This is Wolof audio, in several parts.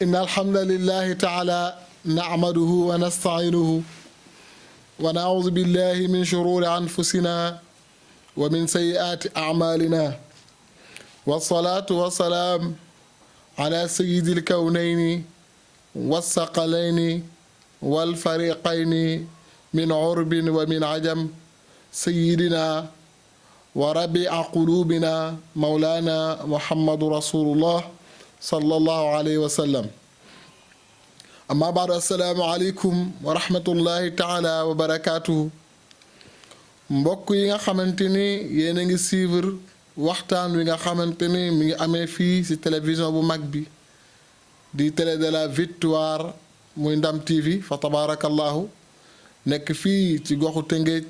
إن الحمد لله تعالى نعمده ونستعينه ونعوذ بالله من شرور أنفسنا ومن سيئات أعمالنا والصلاة والسلام على سيد الكونين والثقلين والفريقين من عرب ومن عجم سيدنا وربيع قلوبنا مولانا محمد رسول الله صلى الله عليه وسلم أما بعد السلام عليكم ورحمة الله تعالى وبركاته mbokk yi nga xamante ni yéen a ngi suivre waxtaan wi nga xamante ni mi ngi amee fii ci télévision bu mag bi di télé de la victoire muy Ndam TV fa tabarakallahu nekk fii ci goxu Tëngéej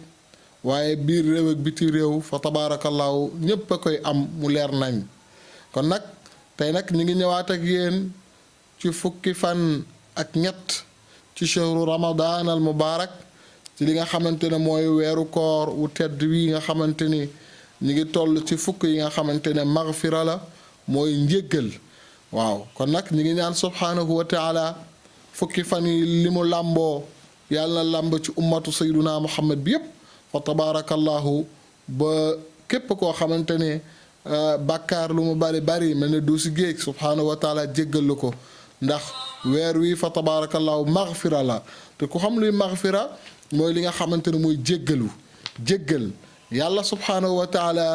waaye biir réew ak biti réew fa tabarakallahu ñépp a koy am mu leer nañ kon nag tey nag ñu ngi ñëwaat ak yéen ci fukki fan ak ñett ci shahru ramadan al mubarak ci li nga xamante ne mooy weeru koor wu tedd wi nga xamante ni ñu ngi toll ci fukk yi nga xamante ne maghfira la mooy njéggal waaw kon nag ñu ngi ñaan subhanahu wa taala fukki fan yi li mu làmboo yàlla na làmb ci ummatu sayduna muhammad bi yépp fa tabarakallahu ba képp koo xamante ne bàkkaar lu mu bari bari mel ne du si géej subhanahu wa taala jéggal la ko ndax weer wi fa tabarakallahu maghfira la te ku xam luy maghfira mooy li nga xamante ne mooy jéggal yàlla subhanahu wa taala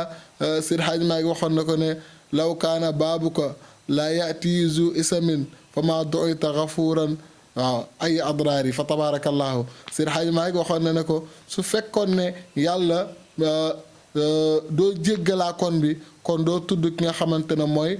sir haj maa ngi waxoon na ko ne law kaana baabuka laa yati zu isamin fa ma doyta gafuran waaw ay adraari fa tabarakallahu sir haj maa ngi waxoon na ne ko su fekkoon ne yàlla doo jéggalaa kon bi kon doo tudd ki nga xamante ne mooy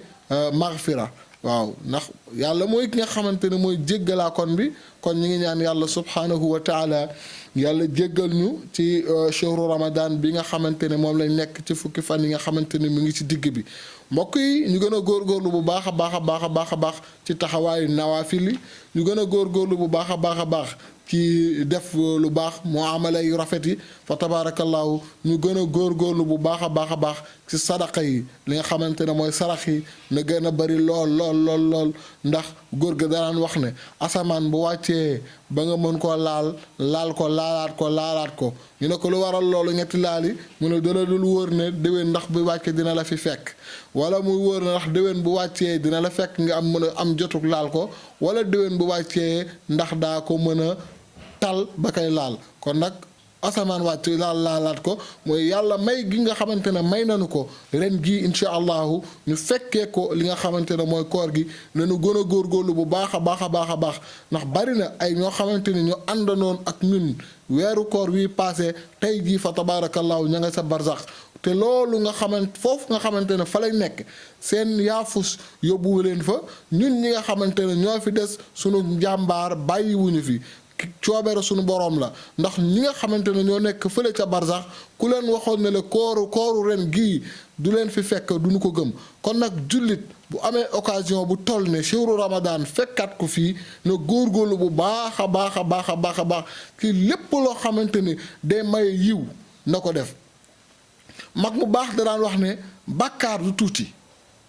maghfira waaw ndax yàlla mooy ki nga xamante ne mooy jéggalaa kon bi kon ñi ngi ñaan yàlla subhanahu wa taala yàlla jéggal ñu ci shahru ramadan bi nga xamante ne moom lañ nekk ci fukki fan yi nga xamante ne mu ngi ci digg bi mbokk yi ñu gën a góorgóorlu bu baax a baax a baax a baax a baax ci taxawaayu nawaafil yi ñu gën a góorgóorlu bu baax a baax a baax ci def lu baax muamala yu rafet yi fa tabarakallahu ñu gën a góorgóorlu bu baax a baax a baax ci sadaqa yi li nga xamante ne mooy sarax yi na gën a bari lool ndax góor ga danaan wax ne asamaan bu wàccee ba nga mën koo laal ko laalaat ko ñu ne ko lu waral loolu ñetti laal yi mu ne dana dul wóor ne déwén ndax bu wàccee dina la fi fekk wala muy wóor ne ndax déwén bu wàccee dina la fekk nga am mën a am jotug laal ko wala déwén bu wàccee ndax daa ko mën a tal ba koy laal kon nag asamaan wàcc laalaat ko mooy yàlla may gi nga xamante ne may nañu ko ren gii incha allahu ñu fekkee ko li nga xamante ne mooy koor gi nañu gën a góorgóorlu bu baax a baax a baax a baax ndax bari na ay ñoo xamante ni ñu àndanoon ak ñun weeru koor wi passé tey jii fa tabarakallahu ña nga sa barzax te loolu nga foofu nga xamante ne fa lay nekk seen yaafus yóbbuwu leen fa ñun ñi nga xamante ne ñoo fi des sunu njàmbaar bàyyiwuñu fi coobere suñu boroom la ndax ñi nga xamante ne ñoo nekk fële ca barzax ku leen waxoon ne la kooru ren gii du leen fi fekk duñu ko gëm kon nag jullit bu amee occasion bu toll ne shahru ramadan fekkaat ko fii na góorgóorlu bu baax a baax a baax a baax a baax ci lépp loo xamante ni day maye yiw na ko def mag mu baax da daan wax ne bàkkaar du tuuti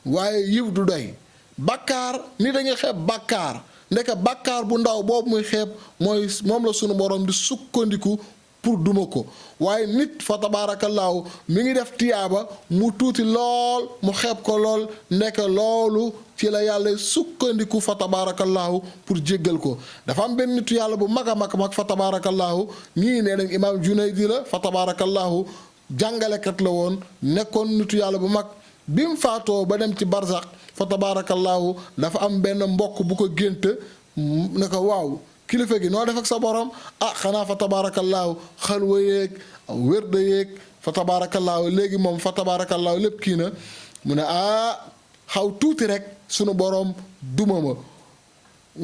waaye yiw du doy bàkkaar ni dañuy xeeb bàkkaar ndeke bàkkaar bu ndaw boobu muy xeeb mooy moom la sunu borom di sukkandiku pour duma ko waaye nit fa tabaarakallaahu mi ngi def tiyaaba mu tuuti lool mu xeeb ko lool ndeke loolu ci la yàlla sukkandiku fa tabaarakallaahu pour jéggal ko dafa am benn nitu yàlla bu mag a mag fa tabaarakallaahu ñii nee nañ imaam Junaydi la fa tabaarakallaahu jàngalekat la woon nekkoon nitu yàlla bu mag bi mu faatoo ba dem ci barzax fa tabaarakallaahu dafa am benn mbokk bu ko gént ne ko waaw kilifa gi noo def ak sa borom xanaa fa tabaarakallaahu xalwa yeeg wérda yeeg fa tabaarakallaahu léegi moom fa tabaarakallaahu lépp kii na mu ne xaw tuuti rek sunu borom duma ma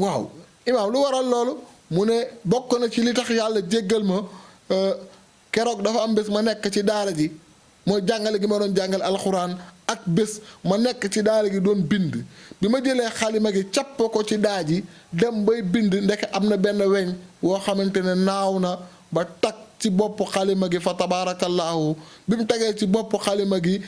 waaw imaam lu waral loolu mu ne bokk na ci li tax yàlla jéggal ma keroog dafa am bés ma nekk ci daara ji mooy jàngale gi ma doon jàngale alxuraan ak bés ma nekk ci daara gi doon bind bi ma jëlee xalima gi capp ko ci daa ji dem bay bind ndeke am na benn weñ woo xamante ne naaw na ba tag ci bopp xalima gi fa tabaarakallaahu bi mu tegee ci bopp xalima gi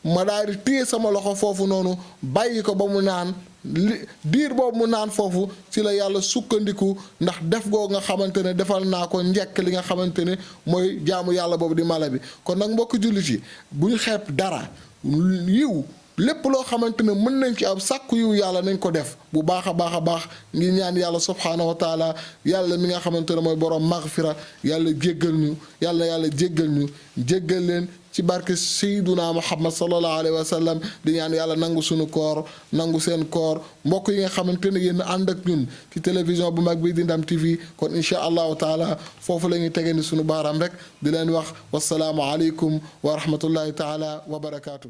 ma daal di téye sama loxo foofu noonu bàyyi ko ba mu naan diir boobu mu naan foofu ci la yàlla sukkandiku ndax def goo nga xamante ne defal naa ko njekk li nga xamante ne mooy jaamu yàlla boobu di mala bi kon nag mbokk jullit yi bu ñu xeeb dara yiw lépp loo xamante ne mën nañ ci am sàkku yiw yàlla nañ ko def bu baax a baax ngi ñaan yàlla subhaanahu wa taala yàlla mi nga xamante ne mooy borom maghfira yàlla jéggal ñu yàlla jéggal ñu jéggal leen ci barke sayyiduna muhammad sallallahu alayhi wa sallam di ñaan yàlla nangu suñu koor nangu seen koor mbokk yi nga xamante ne yéen ànd ak ñun ci télévision bu mag bi di Ndam TV kon incha allahu taala foofu la ñuy tege ni suñu baaraam rek di leen wax wasalaamu aleykum wa rahmatullahi taala wa barakaatu.